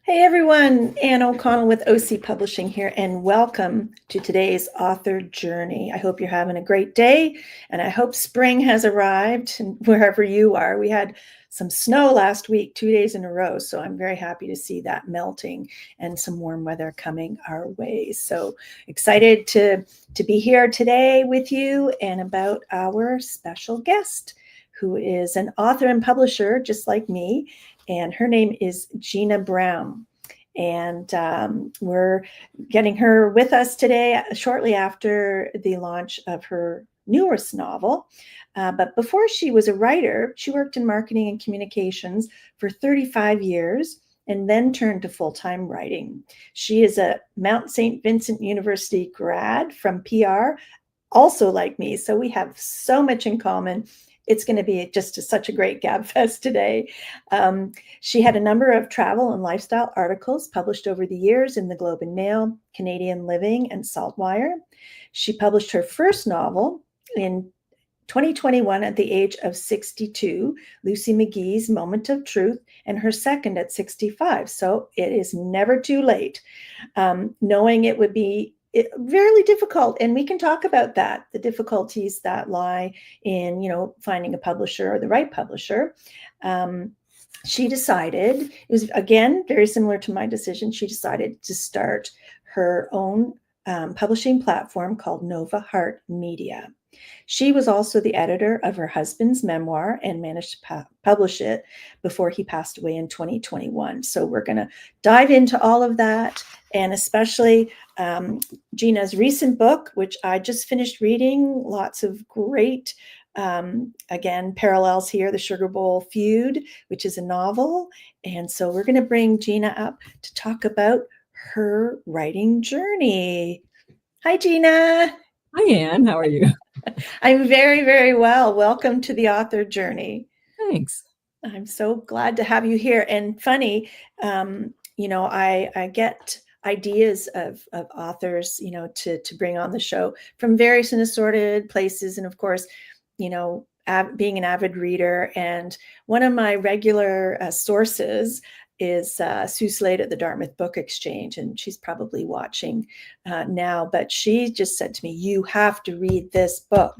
Hey everyone, Anne O'Connell with OC Publishing here, and welcome to today's author journey. I hope you're having a great day, and I hope spring has arrived wherever you are. We had some snow last week, 2 days in a row, so I'm very happy to see that melting and some warm weather coming our way. So excited to be here today with you and about our special guest, who is an author and publisher just like me. And her name is Gina Brown. And we're getting her with us today shortly after the launch of her newest novel. But before she was a writer, she worked in marketing and communications for 35 years and then turned to full-time writing. She is a Mount St. Vincent University grad from PR, also like me. So we have so much in common. It's going to be just such a great gab fest today. She had a number of travel and lifestyle articles published over the years in the Globe and Mail, Canadian Living, and Saltwire. She published her first novel in 2021 at the age of 62, Lucy McGee's Moment of Truth, and her second at 65. So it is never too late. Knowing it would be really difficult, and we can talk about that, the difficulties that lie in finding a publisher or the right publisher. She decided, it was again very similar to my decision, she decided to start her own publishing platform called Nova Heart Media. She was also the editor of her husband's memoir and managed to publish it before he passed away in 2021. So we're going to dive into all of that, and especially Gina's recent book, which I just finished reading. Lots of great, again, parallels here, the Sugar Bowl Feud, which is a novel. And so we're going to bring Gina up to talk about her writing journey. Hi, Gina. Hi, Anne. How are you? I'm very, very well. Welcome to the author journey. Thanks. I'm so glad to have you here. And funny, I get ideas of authors, to bring on the show from various and assorted places. And of course, being an avid reader. And one of my regular sources is Sue Slade at the Dartmouth Book Exchange, and she's probably watching now, but she just said to me, you have to read this book.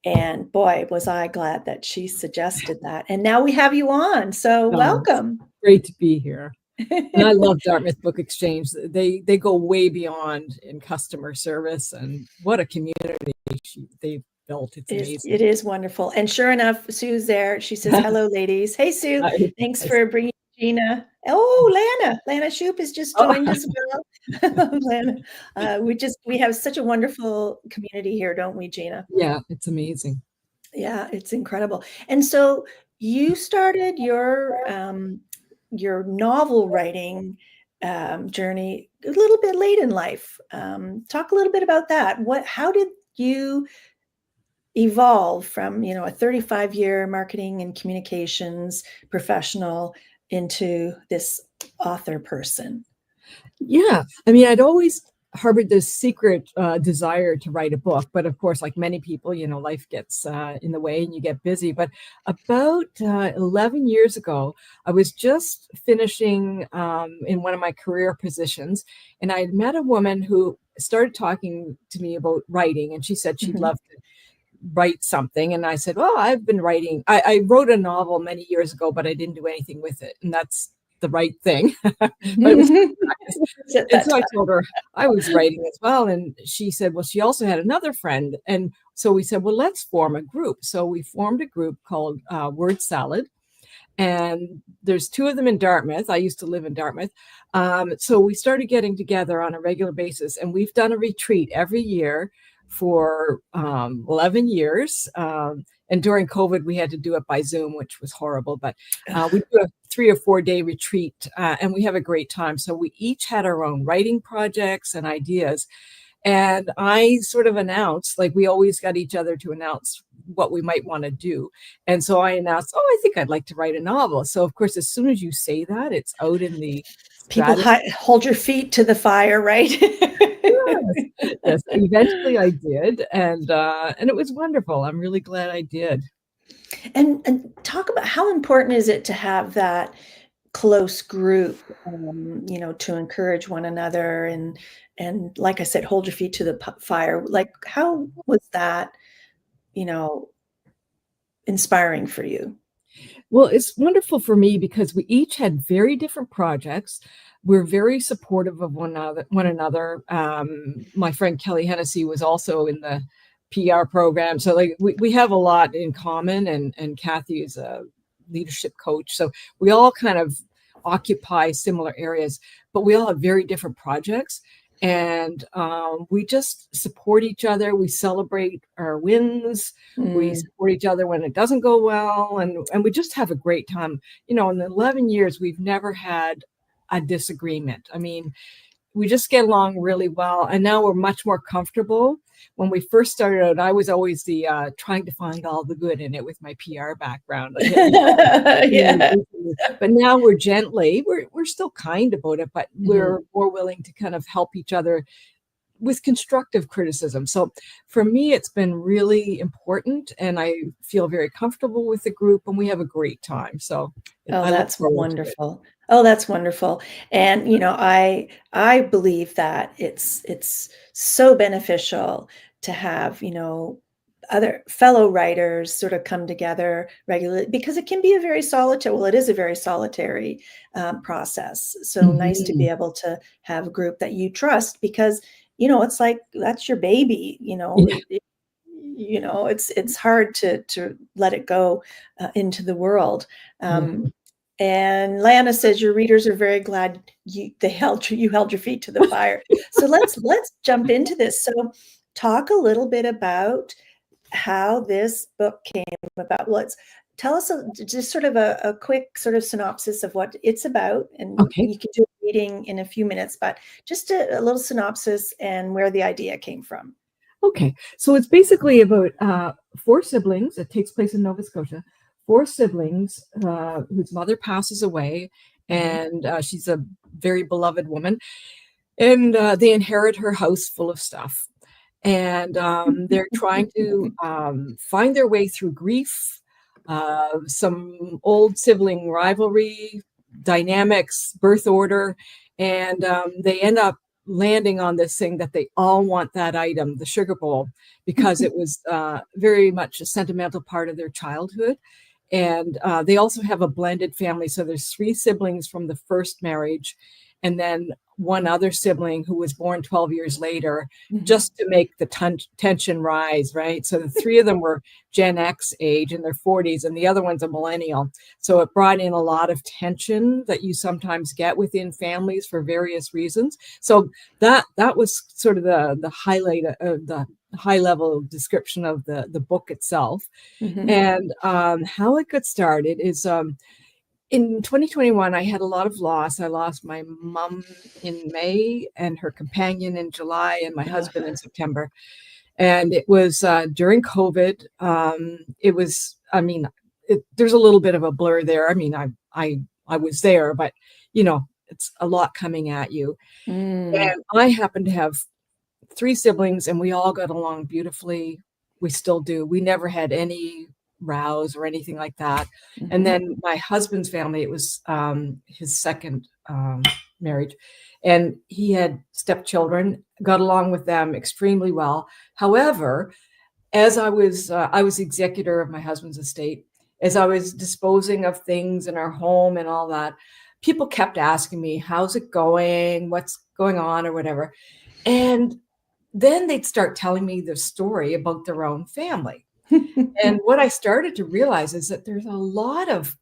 And boy, was I glad that she suggested that. And now we have you on, so welcome. Great to be here. And I love Dartmouth Book Exchange. They go way beyond in customer service, and what a community they've built. It's amazing. It is wonderful. And sure enough, Sue's there. She says, hello, ladies. Hey, Sue. Thanks for bringing Gina. Oh, Lana Shoup has just joined as well. Lana, we have such a wonderful community here, don't we, Gina? Yeah, it's amazing. Yeah, it's incredible. And so you started your novel writing journey a little bit late in life. Talk a little bit about that. How did you evolve from a 35-year marketing and communications professional into this author person? Yeah, I mean, I'd always harbored this secret desire to write a book, but of course, like many people, life gets in the way and you get busy. But about 11 years ago, I was just finishing in one of my career positions, and I had met a woman who started talking to me about writing, and she said she'd love to write something. And I said, well, I've been writing. I wrote a novel many years ago, but I didn't do anything with it. And that's the right thing. But it was and so I told her I was writing as well. And she said, well, she also had another friend. And so we said, well, let's form a group. So we formed a group called Word Salad. And there's two of them in Dartmouth. I used to live in Dartmouth. So we started getting together on a regular basis. And we've done a retreat every year for 11 years. And during COVID, we had to do it by Zoom, which was horrible. But we do a 3 or 4 day retreat, and we have a great time. So we each had our own writing projects and ideas. And I sort of announced, like we always got each other to announce what we might want to do. And so I announced, I think I'd like to write a novel. So of course, as soon as you say that, it's out in the people hold your feet to the fire, right? Yes, eventually I did, and it was wonderful. I'm really glad I did. And talk about how important is it to have that close group, to encourage one another and like I said, hold your feet to the fire. Like, how was that, you know, inspiring for you? Well, it's wonderful for me because we each had very different projects. We're very supportive of one another. My friend Kelly Hennessy was also in the PR program. So like we have a lot in common, and Kathy is a leadership coach. So we all kind of occupy similar areas, but we all have very different projects. And we just support each other. We celebrate our wins. We Mm. support each other when it doesn't go well, and we just have a great time. In the 11 years, we've never had a disagreement. I mean, we just get along really well, and now we're much more comfortable. When we first started out, I was always the trying to find all the good in it with my PR background. Yeah. But now we're still kind about it, but Mhm. we're more willing to kind of help each other with constructive criticism. So for me, it's been really important, and I feel very comfortable with the group, and we have a great time. So Oh, I look that's forward to it. wonderful. Oh, that's wonderful. And I believe that it's so beneficial to have, other fellow writers sort of come together regularly because it can be a very solitary, well, it is a very solitary process. So nice to be Mhm. able to have a group that you trust because, it's like that's your baby, Yeah. it's hard to let it go into the world. Yeah. And Lana says your readers are very glad you held your feet to the fire. So let's jump into this. So talk a little bit about how this book came about. Let's tell us just sort of a quick sort of synopsis of what it's about, and Okay. you can do a reading in a few minutes, but just a little synopsis and where the idea came from. Okay. So it's basically about four siblings. It takes place in Nova Scotia. Four siblings whose mother passes away, Mhm. and she's a very beloved woman, and they inherit her house full of stuff. And they're trying to find their way through grief, some old sibling rivalry, dynamics, birth order, and they end up landing on this thing that they all want that item, the Sugar Bowl, because it was very much a sentimental part of their childhood. And they also have a blended family. So there's three siblings from the first marriage, and then one other sibling who was born 12 years later, Mhm. just to make the tension rise, right? So the three of them were Gen X age in their 40s, and the other one's a millennial. So it brought in a lot of tension that you sometimes get within families for various reasons. So that was sort of the highlight of the high level description of the book itself. Mhm. And how it got started is in 2021, I had a lot of loss. I lost my mom in May and her companion in July and my husband in Ugh. September. And it was during COVID. It was, I mean, there's a little bit of a blur there. I mean, I was there, but it's a lot coming at you. Mm. And I happen to have three siblings, and we all got along beautifully. We still do. We never had any rows or anything like that. And Mhm. then my husband's family, it was his second marriage, and he had stepchildren, got along with them extremely well. However, as I was executor of my husband's estate, as I was disposing of things in our home and all that, people kept asking me, how's it going? What's going on or whatever. And then they'd start telling me the story about their own family. And what I started to realize is that there's a lot of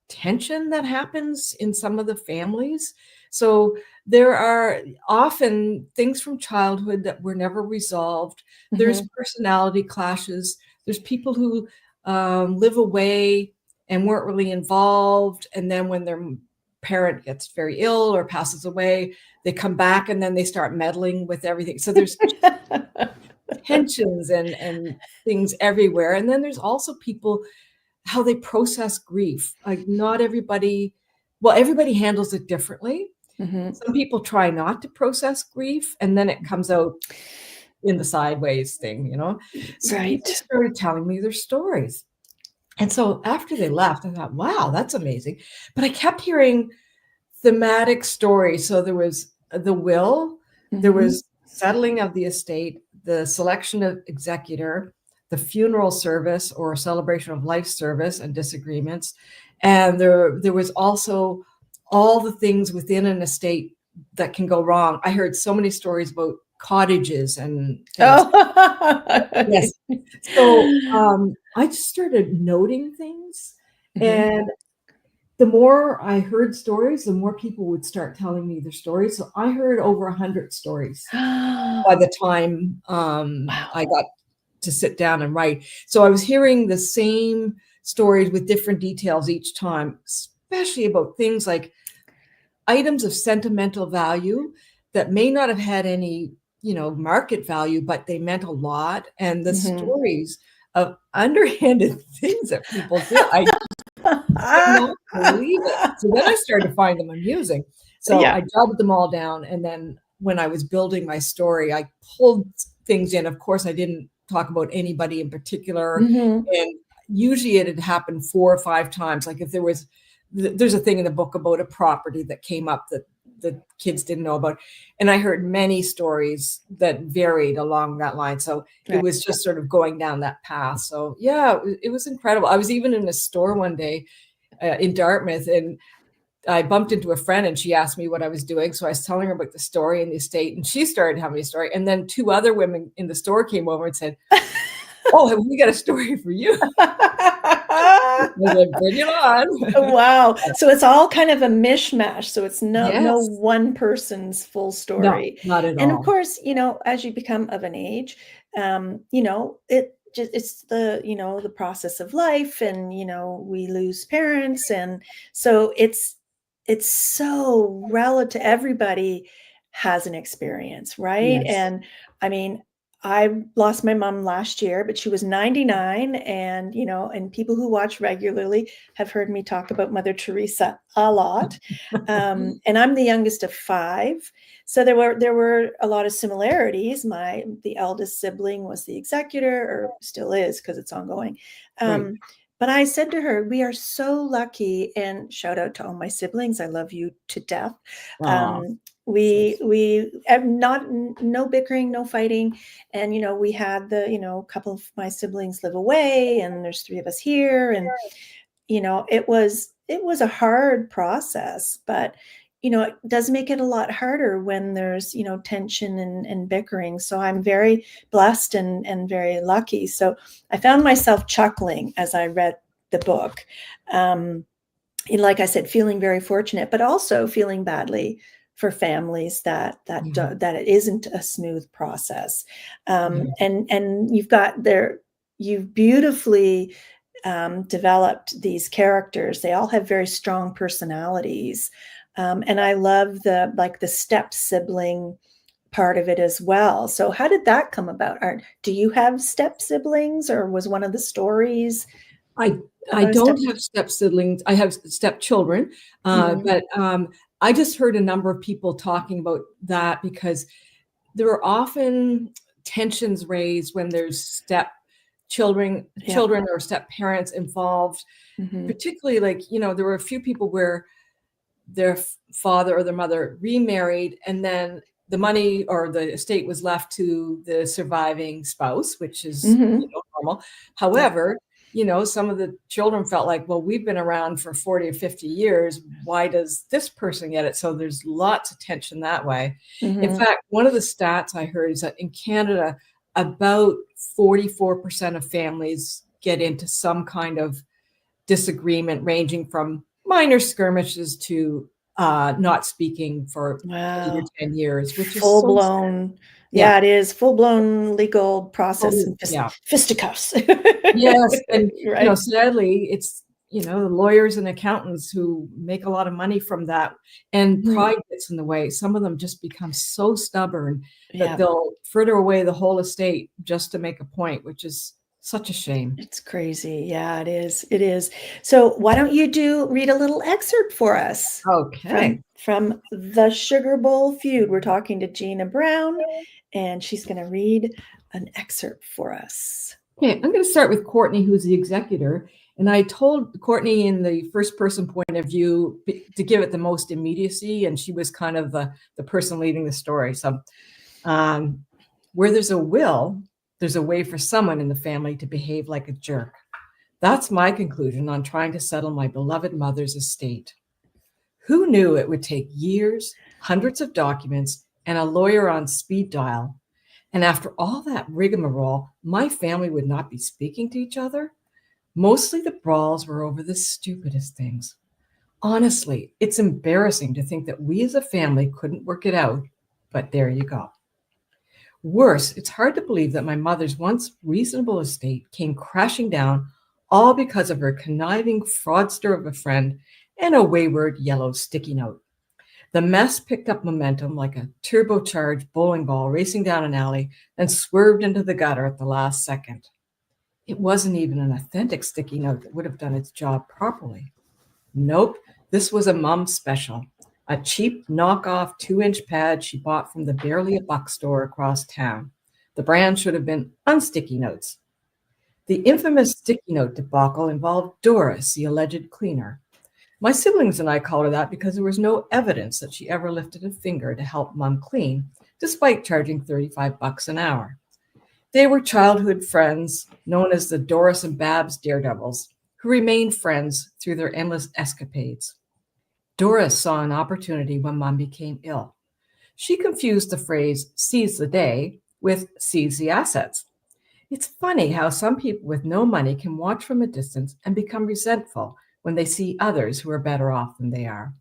tension that happens in some of the families. So there are often things from childhood that were never resolved. There's Mhm. personality clashes. There's people who live away and weren't really involved. And then when their parent gets very ill or passes away, they come back and then they start meddling with everything. So there's tensions and things everywhere. And then there's also people, how they process grief. Like not everybody, well, everybody handles it differently. Mhm. Some people try not to process grief, and then it comes out in the sideways thing. So people Right. started telling me their stories. And so after they left, I thought, wow, that's amazing. But I kept hearing thematic stories. So there was the will, there was settling of the estate, the selection of executor, the funeral service or celebration of life service and disagreements. And there was also all the things within an estate that can go wrong. I heard so many stories about cottages and things. Oh. Yes. So I just started noting things. And the more I heard stories, the more people would start telling me their stories. So I heard over 100 stories by the time I got to sit down and write. So I was hearing the same stories with different details each time, especially about things like items of sentimental value that may not have had any, market value, but they meant a lot. And the stories of underhanded things that people did, I could not believe it. So then I started to find them amusing. So I jotted them all down. And then when I was building my story, I pulled things in. Of course, I didn't talk about anybody in particular. And usually it had happened 4 or 5 times. Like if there's a thing in the book about a property that came up that the kids didn't know about. And I heard many stories that varied along that line. So it was just sort of going down that path. So yeah, it was incredible. I was even in a store one day in Dartmouth, and I bumped into a friend and she asked me what I was doing. So I was telling her about the story in the estate, and she started having a story. And then 2 other women in the store came over and said, "Oh, have we got a story for you?" Like, bring it on. Wow. So it's all kind of a mishmash. So it's no Yes. one person's full story. No, not at And of all. course, as you become of an age, it's the process of life, and we lose parents, and so it's so relative. Everybody has an experience, right? Yes. And I mean, I lost my mom last year, but she was 99. And, and people who watch regularly have heard me talk about Mother Teresa a lot. And I'm the youngest of 5. So there were a lot of similarities. The eldest sibling was the executor, or still is because it's ongoing. Right. But I said to her, we are so lucky, and shout out to all my siblings. I love you to death. Aw, We have no bickering, no fighting. And, we had a couple of my siblings live away, and there's 3 of us here. And, it was a hard process, but, it does make it a lot harder when there's, tension and bickering. So I'm very blessed and very lucky. So I found myself chuckling as I read the book. And like I said, feeling very fortunate, but also feeling badly for families that it isn't a smooth process. And you've beautifully developed these characters. They all have very strong personalities. And I love the step sibling part of it as well. So how did that come about? Do you have step siblings, or was one of the stories? I don't have step siblings. I have step children, but I just heard a number of people talking about that because there are often tensions raised when there's step children or step parents involved. Particularly, there were a few people where their father or their mother remarried, and then the money or the estate was left to the surviving spouse, which is normal. However, some of the children felt like, well, we've been around for 40 or 50 years. Why does this person get it? So there's lots of tension that way. In fact, one of the stats I heard is that in Canada, about 44% of families get into some kind of disagreement, ranging from minor skirmishes to not speaking for 8 or 10 years, which is full so blown. sad. Yeah, it is full blown legal process and fisticuffs. Yes, and right. sadly, it's the lawyers and accountants who make a lot of money from that, and pride gets in the way. Some of them just become so stubborn that they'll fritter away the whole estate just to make a point, which is such a shame. It's crazy. Yeah, it is. It is. So why don't you read a little excerpt for us? Okay. From the Sugar Bowl Feud. We're talking to Gina Brown, and she's going to read an excerpt for us. Okay, I'm going to start with Courtney, who's the executor, And I told Courtney in the first person point of view to give it the most immediacy. And she was kind of the person leading the story. So where there's a will, there's a way for someone in the family to behave like a jerk. That's my conclusion on trying to settle my beloved mother's estate. Who knew it would take years, hundreds of documents, and a lawyer on speed dial? And after all that rigmarole, my family would not be speaking to each other? Mostly the brawls were over the stupidest things. Honestly, it's embarrassing to think that we as a family couldn't work it out, but there you go. Worse, it's hard to believe that my mother's once reasonable estate came crashing down all because of her conniving fraudster of a friend and a wayward yellow sticky note. The mess picked up momentum like a turbocharged bowling ball racing down an alley and swerved into the gutter at the last second. It wasn't even an authentic sticky note that would have done its job properly. Nope, this was a mom special, a cheap knockoff 2-inch pad she bought from the barely a buck store across town. The brand should have been Unsticky Notes. The infamous sticky note debacle involved Doris, the alleged cleaner. My siblings and I called her that because there was no evidence that she ever lifted a finger to help Mom clean, despite charging $35 an hour. They were childhood friends, known as the Doris and Babs Daredevils, who remained friends through their endless escapades. Doris saw an opportunity when Mom became ill. She confused the phrase seize the day with seize the assets. It's funny how some people with no money can watch from a distance and become resentful when they see others who are better off than they are,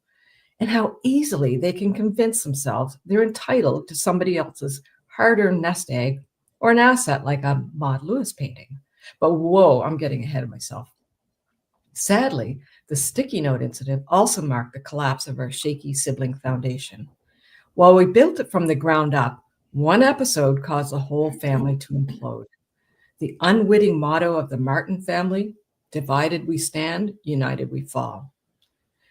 and how easily they can convince themselves they're entitled to somebody else's hard-earned nest egg or an asset like a Maud Lewis painting. But whoa, I'm getting ahead of myself. Sadly, the sticky note incident also marked the collapse of our shaky sibling foundation. While we built it from the ground up, one episode caused the whole family to implode. The unwitting motto of the Martin family, divided we stand, united we fall.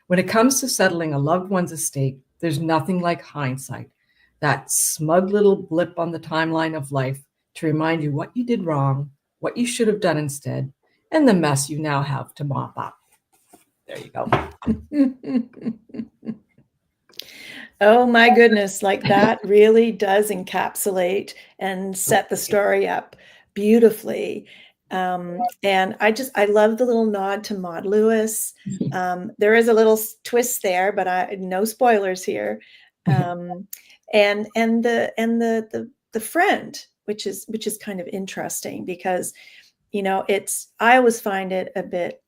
When it comes to settling a loved one's estate, there's nothing like hindsight, that smug little blip on the timeline of life to remind you what you did wrong, what you should have done instead, and the mess you now have to mop up. There you go. Oh my goodness, like that really does encapsulate and set the story up beautifully. And I love the little nod to Maud Lewis. There is a little twist there, but no spoilers here. And the friend, which is kind of interesting because, I always find it a bit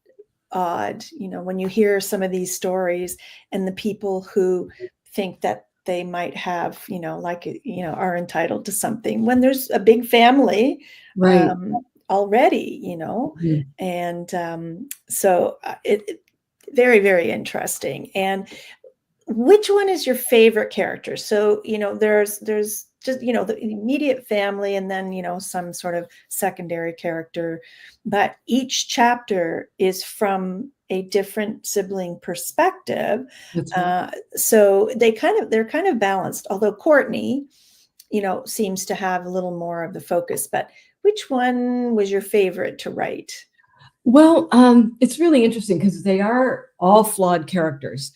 odd, when you hear some of these stories and the people who think that they might have, are entitled to something when there's a big family, right. Already, Mhm. and so it very, very interesting. And which one is your favorite character? So, there's just, the immediate family and then, some sort of secondary character, but each chapter is from a different sibling perspective. That's right. So they're kind of balanced, although Courtney, seems to have a little more of the focus, but which one was your favorite to write? Well, it's really interesting because they are all flawed characters.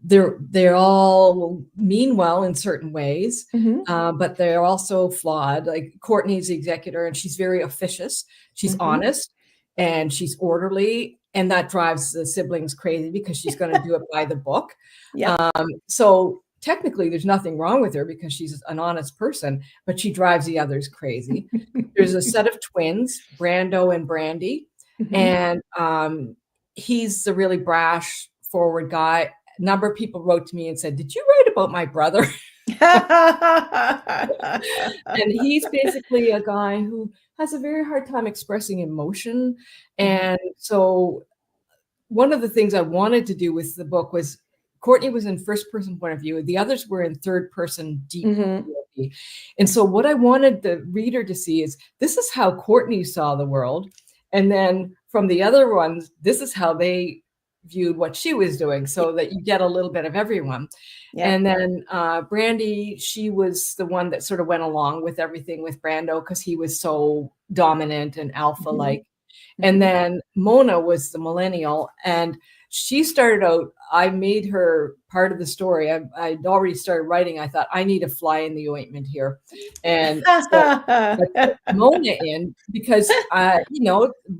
They're all mean well in certain ways, but they're also flawed. Like Courtney's the executor, and she's very officious. She's honest, and she's orderly, and that drives the siblings crazy because she's going to do it by the book. Yeah. So technically, there's nothing wrong with her because she's an honest person, but she drives the others crazy. There's a set of twins, Brando and Brandy, and he's the really brash, forward guy. A number of people wrote to me and said, "Did you write about my brother?" And he's basically a guy who has a very hard time expressing emotion. And so one of the things I wanted to do with the book was Courtney was in first person point of view. The others were in third person deep. POV. And so what I wanted the reader to see is this is how Courtney saw the world. And then from the other ones, this is how they viewed what she was doing, so that you get a little bit of everyone. Yeah. And then Brandy, she was the one that sort of went along with everything with Brando because he was so dominant and alpha-like. And then Mona was the millennial, and she started out, I made her part of the story. I'd already started writing. I thought, I need a fly in the ointment here. And so I put Mona in because,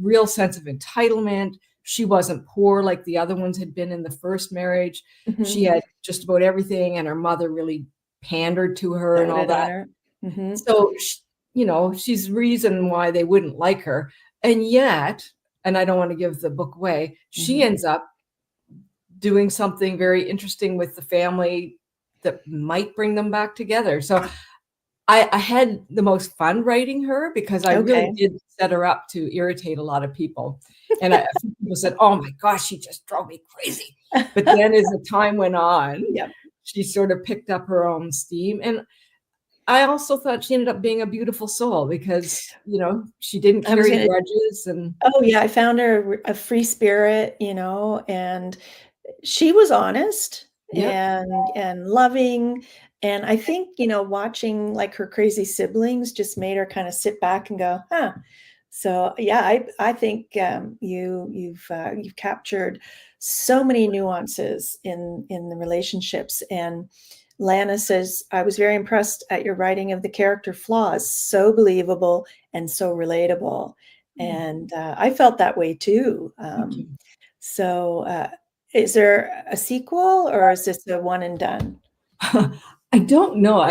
real sense of entitlement. She wasn't poor like the other ones had been in the first marriage. She had just about everything, and her mother really pandered to her and all Doted on that. her. So, she's the reason why they wouldn't like her. And yet, and I don't want to give the book away, she ends up doing something very interesting with the family that might bring them back together. So I had the most fun writing her because I really Okay. did set her up to irritate a lot of people. And a few people said, oh my gosh, she just drove me crazy. But then as the time went on, Yep. she sort of picked up her own steam. And I also thought she ended up being a beautiful soul because, she didn't I was carry gonna grudges. And Oh, yeah, I found her a free spirit, and she was honest yep. and loving, and I think, watching, like, her crazy siblings just made her kinda sit back and go, "Huh." So, yeah, I think, you've captured so many nuances in the relationships, and Lana says, "I was very impressed at your writing of the character flaws, so believable and so relatable." Oh, And, I felt that way too. thank you. So, is there a sequel or is this a one and done? I don't know.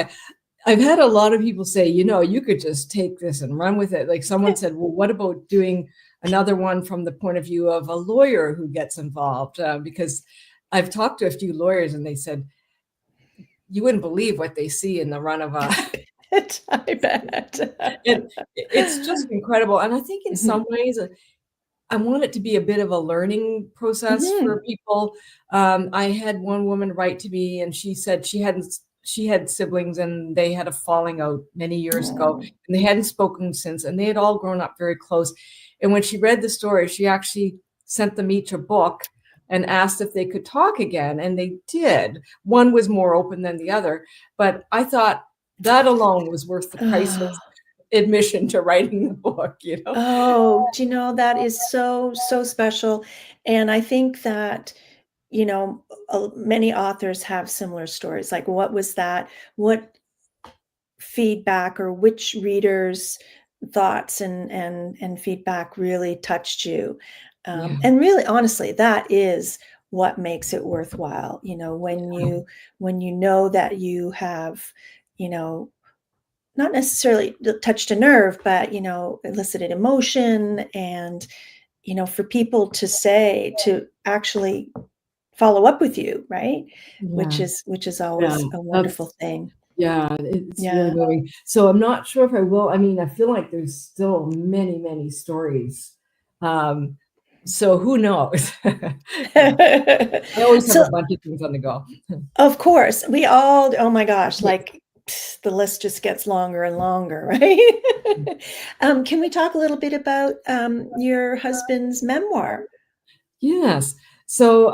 I've had a lot of people say, you could just take this and run with it. Like someone said, well, what about doing another one from the point of view of a lawyer who gets involved? Because I've talked to a few lawyers and they said, you wouldn't believe what they see in the run of a. I bet. It's just incredible. And I think in Mhm, some ways, I want it to be a bit of a learning process mhm. for people. I had one woman write to me, and she said she had siblings, and they had a falling out many years ago, Oh. and they hadn't spoken since, and they had all grown up very close. And when she read the story, she actually sent them each a book and asked if they could talk again, and they did. One was more open than the other, but I thought that alone was worth the price of Oh. admission to writing the book. Oh, do you know, that is so, so special, and I think that, many authors have similar stories, like, what feedback or which readers' thoughts and feedback really touched you? Yeah. And really, honestly, that is what makes it worthwhile, when you know that you have, you know, not necessarily touched a nerve, but, elicited emotion and, for people to actually follow up with you, right? Which Yeah. is which is Yeah. always a wonderful That's thing. Yeah, it's really Yeah. moving. So I'm not sure if I will. I mean, I feel like there's still many, many stories. Um, so who knows? Yeah. I always have So, a bunch of things on the go. of course, we all oh my gosh, Yeah. like, the list just gets longer and longer, right? Can we talk a little bit about, your husband's memoir? Yes. So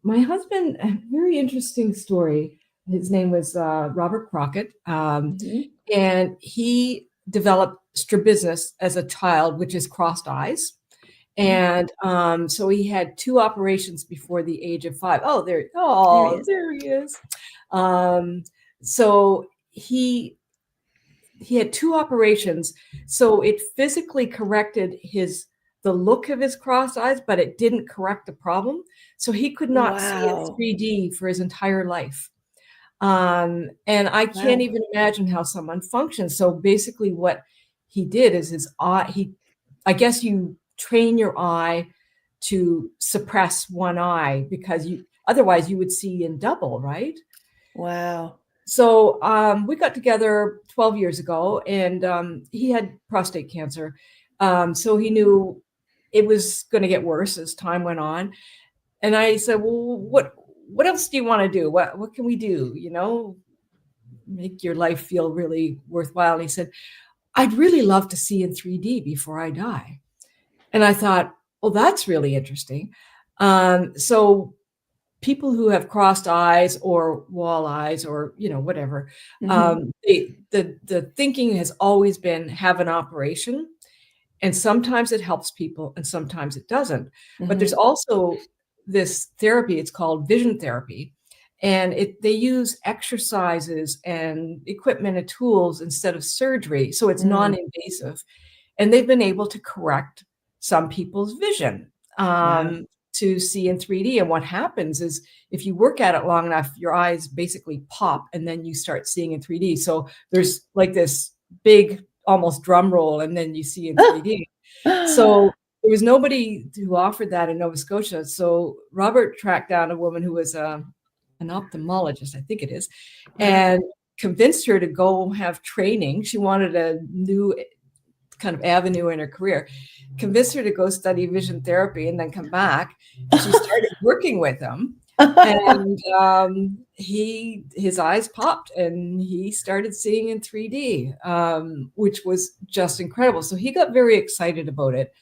my husband, a very interesting story. His name was Robert Crockett, Mhm. and he developed strabismus as a child, which is crossed eyes. Mhm. And so he had two operations before the age of 5. There he is. There he is. Um, so he had two operations. So it physically corrected the look of his crossed eyes, but it didn't correct the problem. So he could not see in Wow. 3D for his entire life. And I can't Wow. even imagine how someone functions. So basically, what he did is his eye, I guess you train your eye to suppress one eye because otherwise you would see in double, right? Wow. So we got together 12 years ago, and he had prostate cancer. So he knew it was going to get worse as time went on. And I said, "Well, what else do you want to do? What can we do? Make your life feel really worthwhile." And he said, "I'd really love to see in 3D before I die." And I thought, "Well, that's really interesting." So people who have crossed eyes or wall eyes or whatever, Mhm. the thinking has always been have an operation. And sometimes it helps people and sometimes it doesn't. But there's Mhm. also this therapy, it's called vision therapy. And they use exercises and equipment and tools instead of surgery. So it's Mm. non-invasive. And they've been able to correct some people's vision Wow. to see in 3D. And what happens is if you work at it long enough, your eyes basically pop and then you start seeing in 3D. So there's like this big, almost drum roll, and then you see in 3D. So there was nobody who offered that in Nova Scotia. So Robert tracked down a woman who was an ophthalmologist, I think it is, Wow. and convinced her to go have training. She wanted a new kind of avenue in her career, convinced her to go study vision therapy and then come back. And she started working with him. And his eyes popped and he started seeing in 3D, which was just incredible. So he got very excited about it.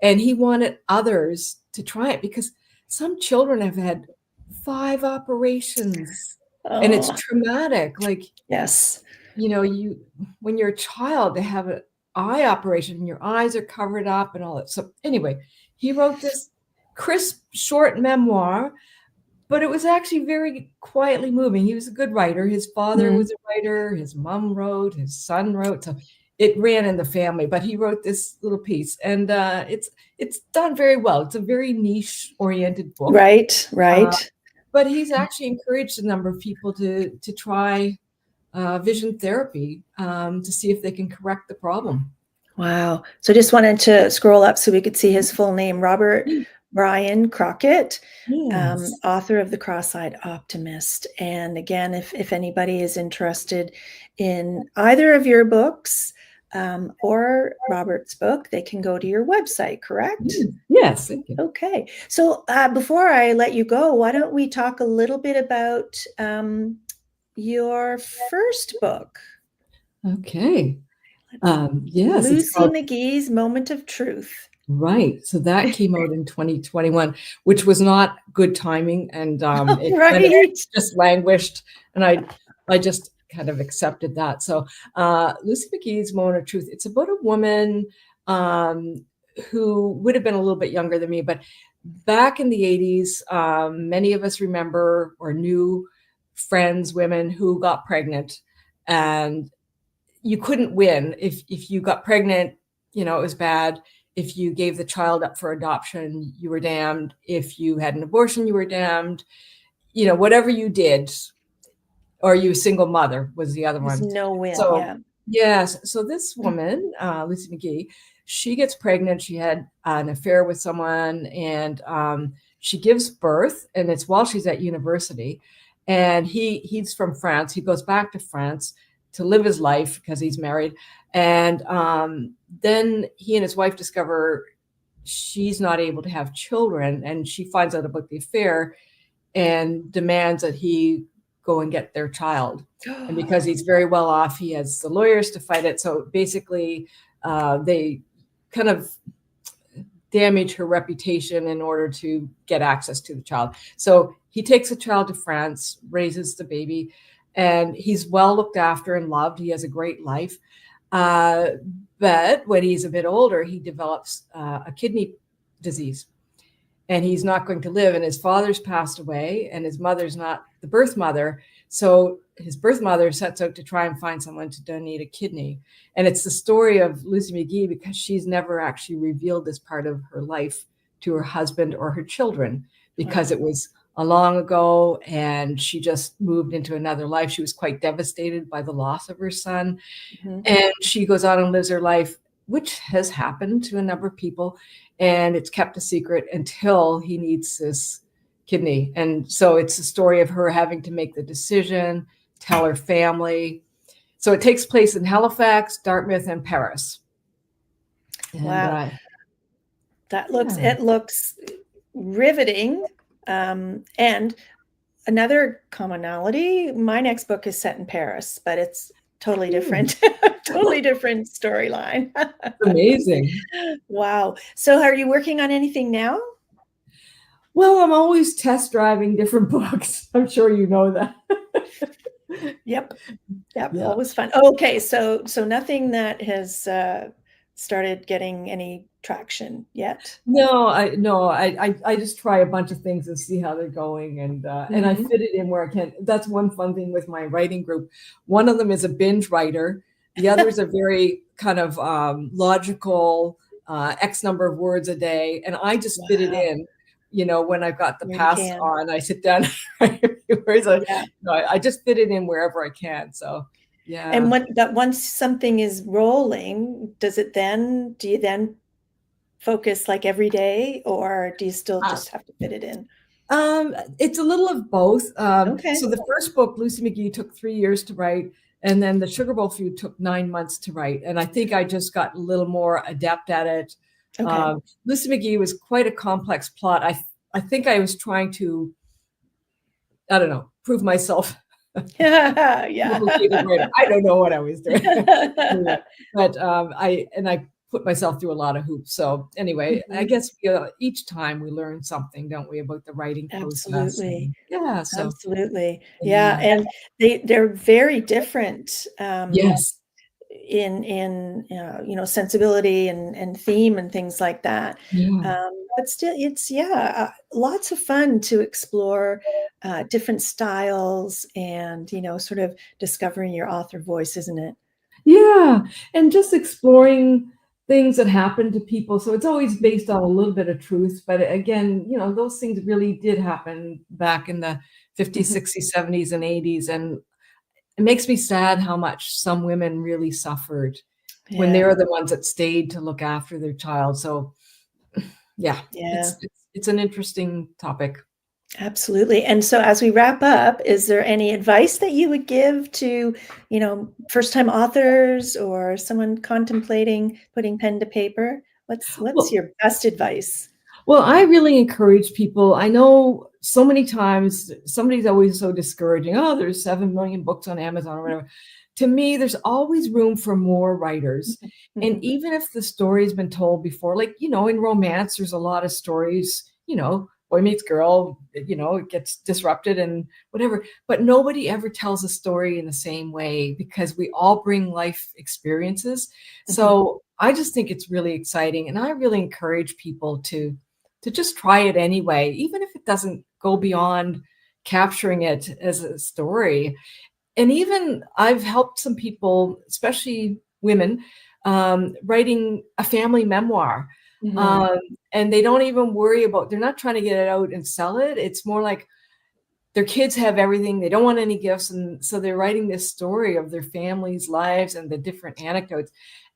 And he wanted others to try it because some children have had 5 operations and it's Oh, traumatic. Like, yes. when you're a child, they have an eye operation and your eyes are covered up and all that. So anyway, he wrote this crisp, short memoir, but it was actually very quietly moving. He was a good writer. His father Mhm. was a writer. His mom wrote. His son wrote. So it ran in the family. But he wrote this little piece, and it's done very well. It's a very niche-oriented book, Right, uh, right. but he's actually encouraged a number of people to try vision therapy to see if they can correct the problem. Wow. So just wanted to scroll up so we could see his full name, Robert Brian Crockett, Yes. author of The Cross-Eyed Optimist. And again, if anybody is interested in either of your books or Robert's book, they can go to your website, correct? Yes. Thank you. Okay. So before I let you go, why don't we talk a little bit about your first book? Okay. Yes, it's Lucy called McGee's Moment of Truth. Right. So that came out in 2021, which was not good timing, and it kind of Right. just languished, and I just kind of accepted that. So Lucy McGee's Moment of Truth. It's about a woman who would have been a little bit younger than me, but back in the 80s, many of us remember or knew friends, women who got pregnant, and you couldn't win if you got pregnant. It was bad. If you gave the child up for adoption, you were damned. If you had an abortion, you were damned. Whatever you did, or you a single mother was the other There's one. no win. So Yeah. yes, so this woman, Lucy McGee, she gets pregnant. She had an affair with someone, and she gives birth, and it's while she's at university. And he's from France. He goes back to France to live his life because he's married. And then he and his wife discover she's not able to have children, and she finds out about the affair and demands that he go and get their child. And because he's very well off, he has the lawyers to fight it. So basically, they kind of damage her reputation in order to get access to the child. So he takes the child to France, raises the baby, and he's well looked after and loved. He has a great life. But when he's a bit older, he develops a kidney disease, and he's not going to live. And his father's passed away, and his mother's not the birth mother. So his birth mother sets out to try and find someone to donate a kidney. And it's the story of Lucy McGee because she's never actually revealed this part of her life to her husband or her children because Wow. it was a long ago and she just moved into another life. She was quite devastated by the loss of her son. Mhm. And she goes on and lives her life, which has happened to a number of people. And it's kept a secret until he needs this kidney. And so it's the story of her having to make the decision, tell her family. So it takes place in Halifax, Dartmouth, and Paris. And Wow. yeah. It looks riveting. And another commonality, my next book is set in Paris, but it's totally Hmm. different, totally different storyline. Amazing. Wow. So are you working on anything now? Well, I'm always test driving different books. I'm sure you know that. Yep. Yep. Yeah. Always fun. Okay. So nothing that has started getting any traction yet? No, I just try a bunch of things and see how they're going, and I Mhm. fit it in where I can. That's one fun thing with my writing group. One of them is a binge writer. The others are very kind of logical, X number of words a day, and I just fit it Wow, in. When I've got the where you pass can. on, I sit down and write a few words. Yeah. I just fit it in wherever I can. So And yeah. once something is rolling, do you then focus like every day, or do you still Uh, just have to fit it in? it's a little of both. Okay. So the first book, Lucy McGee, took 3 years to write, and then the Sugar Bowl Feud took 9 months to write. And I think I just got a little more adept at it. Okay. Lucy McGee was quite a complex plot. I think I was trying to, I don't know, prove myself Yeah. complicated writer. I don't know what I was doing. Anyway, but I put myself through a lot of hoops. So anyway, I Mhm. guess each time we learn something, don't we, about the writing process? Absolutely. And yeah, so Absolutely. Yeah, yeah, and they're very different, yes, sensibility and theme and things like that. yeah. But still, it's lots of fun to explore different styles and sort of discovering your author voice, isn't it? Yeah, and just exploring things that happen to people. So it's always based on a little bit of truth, but again, those things really did happen back in the 50s, Mhm. 60s, 70s, and 80s. And it makes me sad how much some women really suffered when Yeah, they're the ones that stayed to look after their child. So yeah, yeah. it's an interesting topic. Absolutely. And so as we wrap up, is there any advice that you would give to, first-time authors or someone contemplating putting pen to paper? What's Well, your best advice? Well, I really encourage people. I know so many times somebody's always so discouraging. Oh, there's 7 million books on Amazon or whatever. To me, there's always room for more writers. Mhm, And mhm, even if the story's been told before, like, in romance, there's a lot of stories, boy meets girl, it gets disrupted and whatever. But nobody ever tells a story in the same way because we all bring life experiences. mhm. So I just think it's really exciting. And I really encourage people to just try it anyway, even if it doesn't go beyond capturing it as a story. And even I've helped some people, especially women, writing a family memoir. Mhm. Um, and they don't even worry about, they're not trying to get it out and sell it. It's more like their kids have everything. They don't want any gifts. And so they're writing this story of their family's lives and the different anecdotes.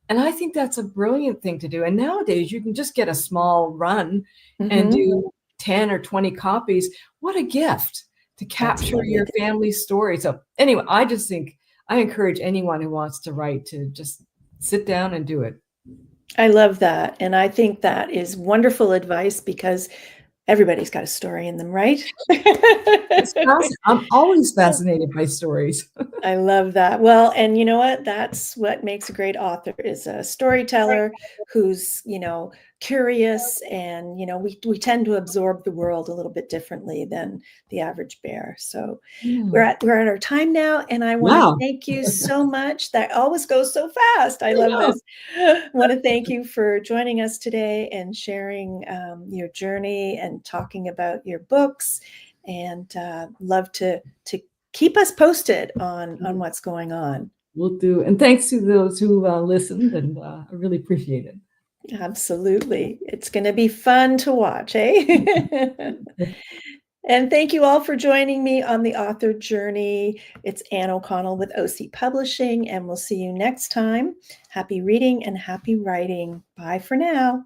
And I think that's a brilliant thing to do. And nowadays, you can just get a small run and Mhm. do 10 or 20 copies. What a gift to That's a capture lovely your idea. family's story. So, anyway, I just think I encourage anyone who wants to write to just sit down and do it. I love that, and I think that is wonderful advice because everybody's got a story in them, right? I'm always fascinated by stories. I love that. Well, and you know what? That's what makes a great author is a storyteller who's, curious and, we tend to absorb the world a little bit differently than the average bear. So Yeah. we're at our time now, and I want to Wow. thank you so much. That always goes so fast. I I love know. this. I want to thank you for joining us today and sharing your journey and talking about your books. And love to keep us posted on what's going on. Will do. And thanks to those who listened, and I really appreciate it. Absolutely. It's going to be fun to watch, eh? And thank you all for joining me on the author journey. It's Anne O'Connell with OC Publishing, and we'll see you next time. Happy reading and happy writing. Bye for now.